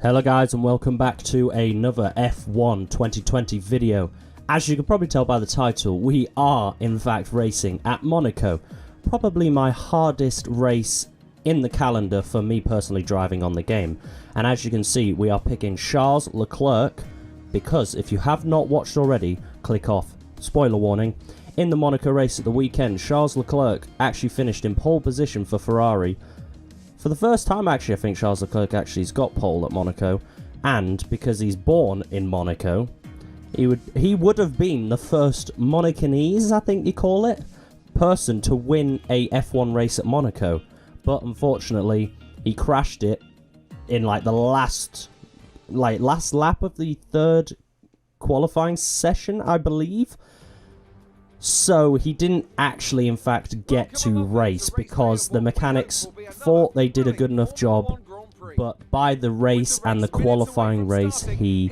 Hello guys and welcome back to another F1 2020 video. As you can probably tell by the title, we are in fact racing at Monaco. Probably my hardest race in the calendar for me personally driving on the game. And as you can see, we are picking Charles Leclerc because if you have not watched already, click off. Spoiler warning. In the Monaco race at the weekend, Charles Leclerc actually finished in pole position for Ferrari. For the first time, actually, I think Charles Leclerc actually has got pole at Monaco, and because he's born in Monaco, he would have been the first Monacanese, I think you call it, person to win a F1 race at Monaco. But unfortunately, he crashed it in like the last lap of the third qualifying session, I believe. So he didn't actually, in fact, get to race because the mechanics thought they did a good enough job, but by the race and the qualifying race, he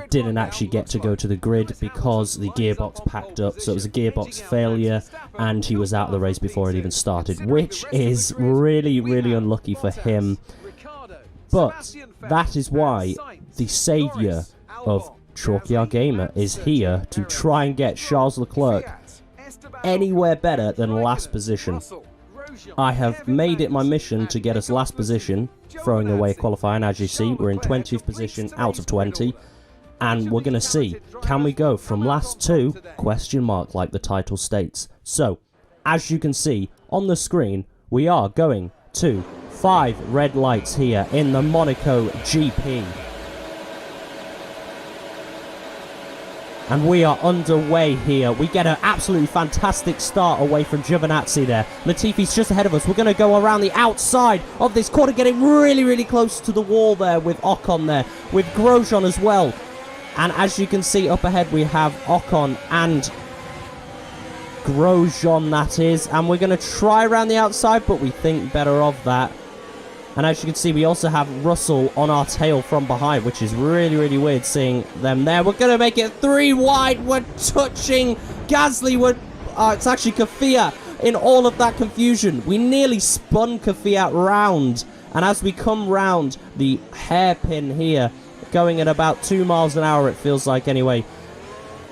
didn't actually get to go to the grid because the gearbox packed up. So it was a gearbox failure, and he was out of the race before it even started, which is really, really unlucky for him. But that is why the saviour of ChalkyRgaming is here to try and get Charles Leclerc anywhere better than last position. I have made it my mission to get us last position, throwing away qualifying. As you see, we're in 20th position out of 20, and we're going to see, can we go from last to question mark like the title states. So, as you can see on the screen, we are going to 5 red lights here in the Monaco GP. And we are underway here. We get an absolutely fantastic start away from Giovinazzi there. Latifi's just ahead of us. We're going to go around the outside of this corner, getting really, really close to the wall there with Ocon there, with Grosjean as well. And as you can see up ahead, we have Ocon and Grosjean, that is. And we're going to try around the outside, but we think better of that. And as you can see, we also have Russell on our tail from behind, which is really, really weird seeing them there. We're going to make it 3 wide. We're touching Gasly. It's actually Kvyat in all of that confusion. We nearly spun Kvyat round. And as we come round the hairpin here, going at about 2 miles an hour, it feels like anyway,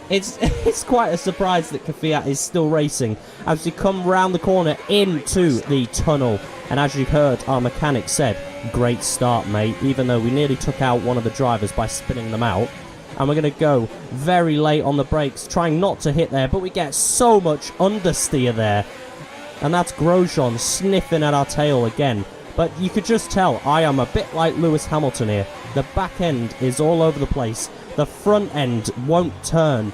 it's quite a surprise that Kvyat is still racing as we come round the corner into the tunnel. And as you heard, our mechanic said, great start, mate, even though we nearly took out one of the drivers by spinning them out. And we're going to go very late on the brakes, trying not to hit there, but we get so much understeer there. And that's Grosjean sniffing at our tail again. But you could just tell I am a bit like Lewis Hamilton here. The back end is all over the place. The front end won't turn.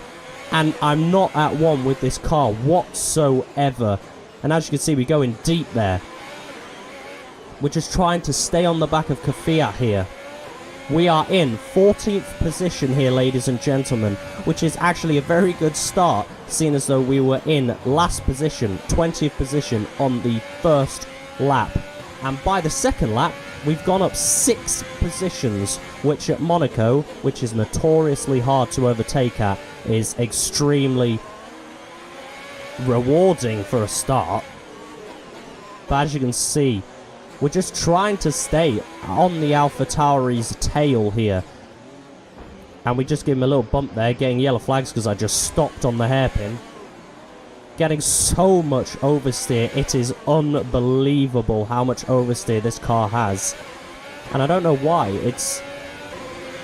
And I'm not at one with this car whatsoever. And as you can see, we go in deep there. We're just trying to stay on the back of Kvyat here. We are in 14th position here, ladies and gentlemen, which is actually a very good start, seeing as though we were in last position, 20th position on the first lap. And by the second lap, we've gone up 6 positions, which at Monaco, which is notoriously hard to overtake at, is extremely rewarding for a start. But as you can see, we're just trying to stay on the AlphaTauri's tail here. And we just give him a little bump there, getting yellow flags because I just stopped on the hairpin. Getting so much oversteer. It is unbelievable how much oversteer this car has. And I don't know why. It's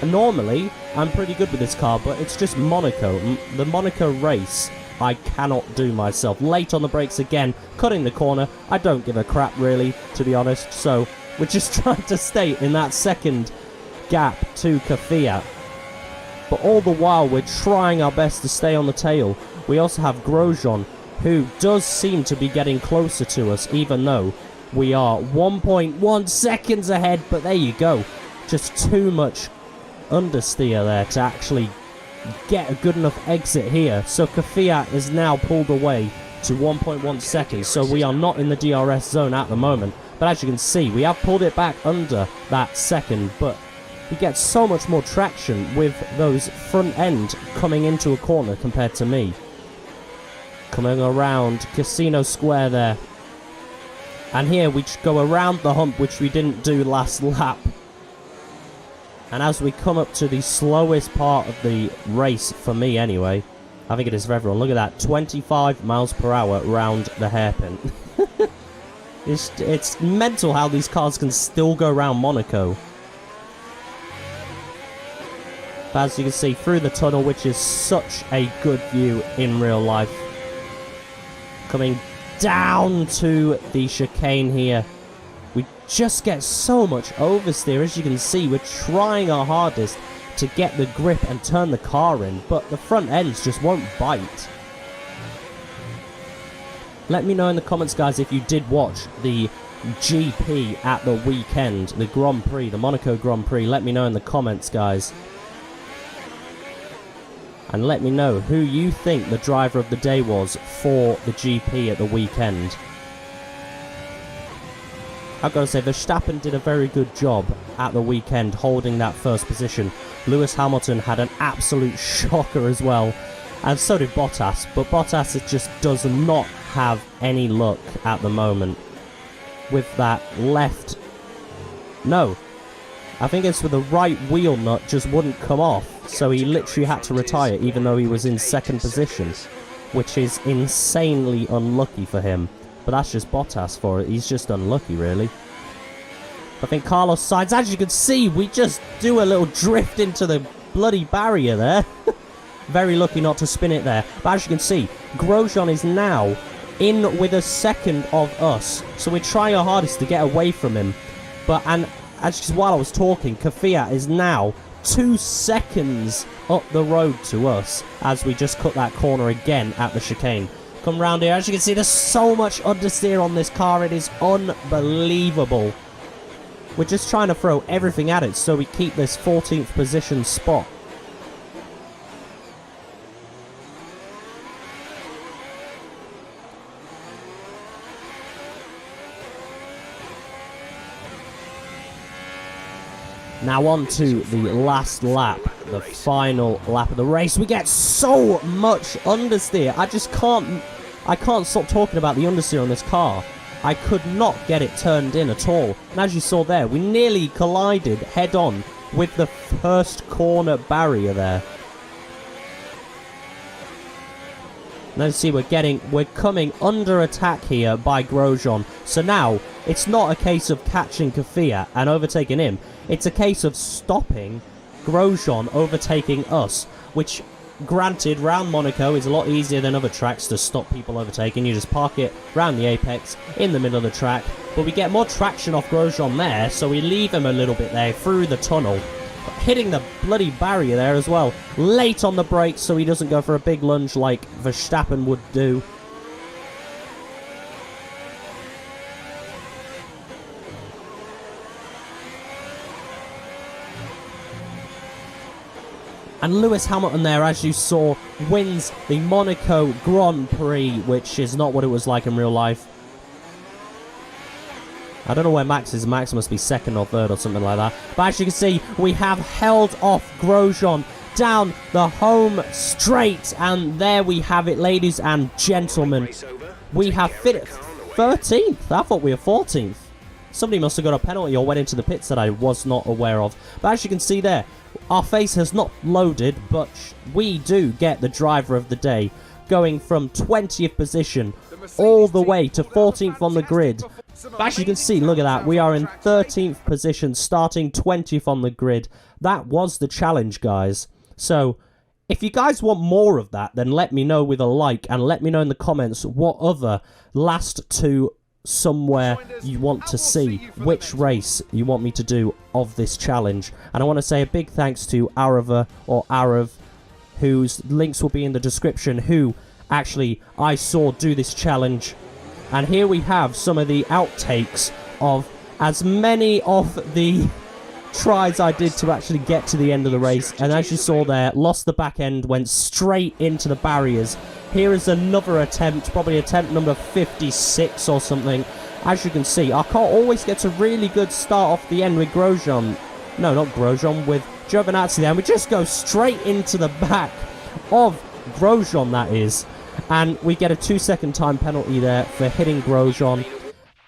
normally, I'm pretty good with this car, but it's just Monaco. The Monaco race, I cannot do myself. Late on the brakes again, cutting the corner. I don't give a crap really, to be honest. So we're just trying to stay in that second gap to Kvyat. But all the while, we're trying our best to stay on the tail. We also have Grosjean, who does seem to be getting closer to us, even though we are 1.1 seconds ahead. But there you go. Just too much understeer there to actually get a good enough exit here. So Kvyat is now pulled away to 1.1 seconds. So we are not in the DRS zone at the moment. But as you can see, we have pulled it back under that second. But we get so much more traction with those front end coming into a corner compared to me. Coming around Casino Square there. And here we go around the hump, which we didn't do last lap. And as we come up to the slowest part of the race, for me anyway, I think it is for everyone, look at that, 25 miles per hour round the hairpin. It's mental how these cars can still go around Monaco. But as you can see, through the tunnel, which is such a good view in real life. Coming down to the chicane here. We just get so much oversteer. As you can see, we're trying our hardest to get the grip and turn the car in, but the front ends just won't bite. Let me know in the comments, guys, if you did watch the GP at the weekend, the Grand Prix, the Monaco Grand Prix. Let me know in the comments, guys. And let me know who you think the driver of the day was for the GP at the weekend. I've got to say, Verstappen did a very good job at the weekend holding that first position. Lewis Hamilton had an absolute shocker as well. And so did Bottas. But Bottas just does not have any luck at the moment. With that left... No. I think it's with the right wheel nut just wouldn't come off. So he literally had to retire even though he was in second position. Which is insanely unlucky for him. But that's just Bottas for it. He's just unlucky, really. I think Carlos Sainz, as you can see, we just do a little drift into the bloody barrier there. Very lucky not to spin it there. But as you can see, Grosjean is now in with a second of us. So we're trying our hardest to get away from him. And as while I was talking, Kvyat is now 2 seconds up the road to us as we just cut that corner again at the chicane. Come round here. As you can see, there's so much understeer on this car. It is unbelievable. We're just trying to throw everything at it so we keep this 14th position spot. Now on to the last lap, the final lap of the race. We get so much understeer. I can't stop talking about the understeer on this car. I could not get it turned in at all. And as you saw there, we nearly collided head-on with the first corner barrier there. Now you see we're coming under attack here by Grosjean. So now, it's not a case of catching Kvyat and overtaking him. It's a case of stopping Grosjean overtaking us, which, granted, round Monaco is a lot easier than other tracks to stop people overtaking. You just park it round the apex, in the middle of the track. But we get more traction off Grosjean there, so we leave him a little bit there through the tunnel. Hitting the bloody barrier there as well. Late on the brakes so he doesn't go for a big lunge like Verstappen would do. And Lewis Hamilton there, as you saw, wins the Monaco Grand Prix, which is not what it was like in real life. I don't know where Max is. Max must be second or third or something like that. But as you can see, we have held off Grosjean down the home straight. And there we have it, ladies and gentlemen. We have fit 13th. I thought we were 14th. Somebody must have got a penalty or went into the pits that I was not aware of. But as you can see there, our face has not loaded, but we do get the driver of the day, going from 20th position all the way to 14th on the grid. But as you can see, look at that, we are in 13th position, starting 20th on the grid. That was the challenge, guys. So, if you guys want more of that, then let me know with a like, and let me know in the comments what other last two somewhere you want to see, which race you want me to do of this challenge. And I want to say a big thanks to Arava or Arav, whose links will be in the description, who actually I saw do this challenge. And here we have some of the outtakes of as many of the tries I did to actually get to the end of the race. And as you saw there, lost the back end, went straight into the barriers. Here is another attempt, probably attempt number 56 or something. As you can see, our car always gets a really good start off the end with Grosjean. No, not Grosjean, with Giovinazzi there. And we just go straight into the back of Grosjean, that is. And we get a 2-second time penalty there for hitting Grosjean.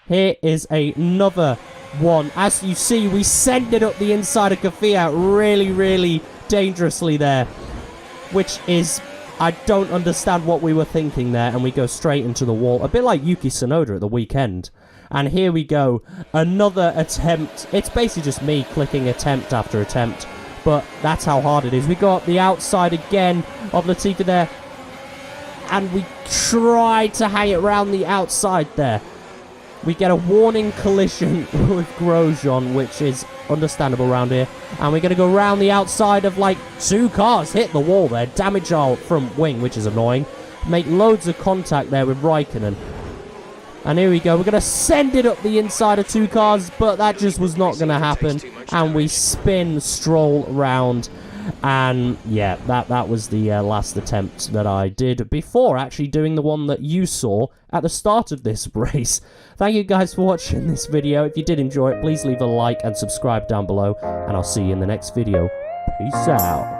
Here is another one. As you see, we send it up the inside of Kafia really, really dangerously there, which is, I don't understand what we were thinking there, and we go straight into the wall, a bit like Yuki Tsunoda at the weekend. And here we go, another attempt. It's basically just me clicking attempt after attempt, but that's how hard it is. We got the outside again of Latifi there, and we try to hang it around the outside there. We get a warning collision with Grosjean, which is understandable around here. And we're going to go around the outside of like 2 cars. Hit the wall there. Damage our front wing, which is annoying. Make loads of contact there with Raikkonen. And here we go. We're going to send it up the inside of 2 cars, but that just was not going to happen. And we spin Stroll round. And yeah, that was the last attempt that I did before actually doing the one that you saw at the start of this race. Thank you guys for watching this video. If you did enjoy it, please leave a like and subscribe down below, and I'll see you in the next video. Peace out.